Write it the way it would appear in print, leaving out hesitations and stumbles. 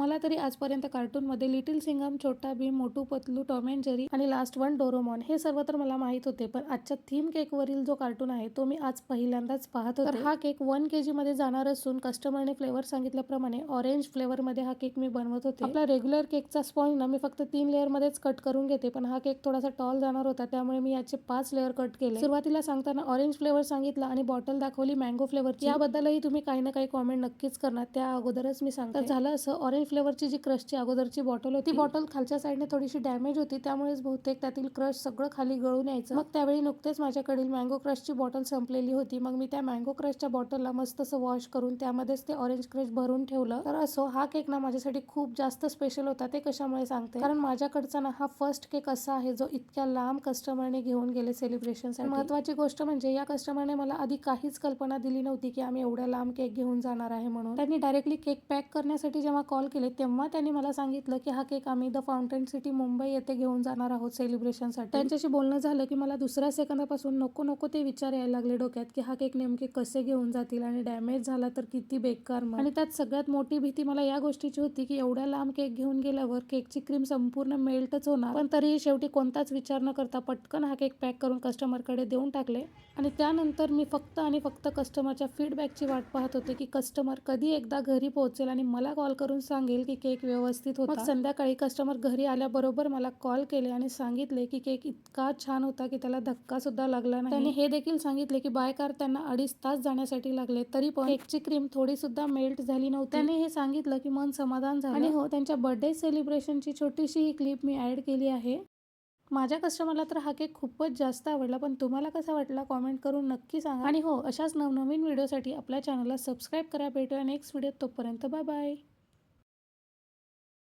मला तरी आजपर्यंत कार्टूनमध्ये लिटिल सिंघम, छोटा Bhim, Motu Patlu, Tom and Jerry आणि लास्ट वन डोरेमॉन हे सर्व तर मला माहित होते, पण आजच्या थीम केक वरील जो कार्टून आहे तो मी आज पहिल्यांदाच पाहत होते। तर हा केक 1 kg मध्ये जाणार असून कस्टमरने फ्लेवर सांगितल्याप्रमाणे ऑरेंज फ्लेवर मध्ये हा केक मी बनवत होते। आपला रेग्युलर केकचा स्पॉन्ज ना मी फक्त 3 लेअर मध्येच कट करून घेते, पण हा केक थोडासा टॉल जाणार होता त्यामुळे मी याचे 5 लेअर कट केले। सुरुवातीला सांगताना ऑरेंज फ्लेवर सांगितला आणि बॉटल दाखवली मँगो फ्लेवरची। याबद्दलही तुम्ही काही ना काही कॉमेंट नक्कीच करणार, त्या अगोदरच मी सांगते। तर झालं असं, ऑरेंज फ्लेवरची जी क्रशची अगोदरची बॉटल होती ती बॉटल खालच्या साईडने थोडीशी डॅमेज होती, त्यामुळेच बहुतेक त्यातील क्रश सगळं खाली गळून यायचं। मग त्यावेळी नुकतेच माझ्याकडील मँगो क्रशची बॉटल संपलेली होती, मग मी त्या मँगो क्रशच्या बॉटलला मस्त असं वॉश करून त्यामध्येच ते ऑरेंज क्रश भरून ठेवलं। तर असो, हा केक ना माझ्यासाठी खूप जास्त स्पेशल होता। ते कशामुळे सांगते, कारण माझ्याकडचा ना हा फर्स्ट केक असा आहे जो इतक्या लांब कस्टमरने घेऊन गेले सेलिब्रेशनसाठी। महत्वाची गोष्ट म्हणजे या कस्टमरने मला आधी काहीच कल्पना दिली नव्हती की आम्ही एवढ्या लांब केक घेऊन जाणार आहे म्हणून। त्यांनी डायरेक्टली केक पॅक करण्यासाठी जेव्हा कॉल केले तेव्हा त्यांनी मला सांगितलं की हा केक आम्ही द फाउंटेन सिटी मुंबई येथे घेऊन जाणार आहोत सेलिब्रेशनसाठी। त्यांच्याशी बोलणं झालं की मला दुसऱ्या सेकंदापासून नको नको ते विचार यायला लागले डोक्यात की हा केक नेमके कसे घेऊन जातील आणि डॅमेज झाला तर किती बेकार। आणि त्यात सगळ्यात मोठी भीती मला या गोष्टीची होती की एवढ्या लांब केक घेऊन गेल्यावर केकची क्रीम संपूर्ण मेल्टच होणार। पण तरीही शेवटी कोणताच विचार न करता पटकन हा केक पॅक करून कस्टमरकडे देऊन टाकले। आणि त्यानंतर मी फक्त आणि फक्त कस्टमरच्या फीडबॅकची वाट पाहत होते की कस्टमर कधी एकदा घरी पोहोचेल आणि मला कॉल करून सांगेल की केक व्यवस्थित होता। मग संध्याकाळी कस्टमर घरी आल्याबरोबर मला कॉल केले आणि सांगितले की केक इतका छान होता की त्याला धक्का सुद्धा लागला नाही। त्यांनी हे देखील सांगितले की बाय कार त्यांना 2.5 तास जाण्यासाठी लागले, तरी पण केकची क्रीम थोडी सुद्धा मेल्ट झाली नव्हती। त्याने हे सांगितलं की मन समाधान झालं। आणि हो, त्यांच्या बर्थडे सेलिब्रेशनची छोटीशी ही क्लिप मी ऍड केली आहे। माझ्या कस्टमरला तर हा केक खूपच जास्त आवडला, पण तुम्हाला कसा वाटला कॉमेंट करून नक्की सांगा। आणि हो, अशाच नवनवीन व्हिडिओसाठी आपल्या चॅनलला सबस्क्राईब करा। भेटूया नेक्स्ट व्हिडिओत, तोपर्यंत बाय बाय।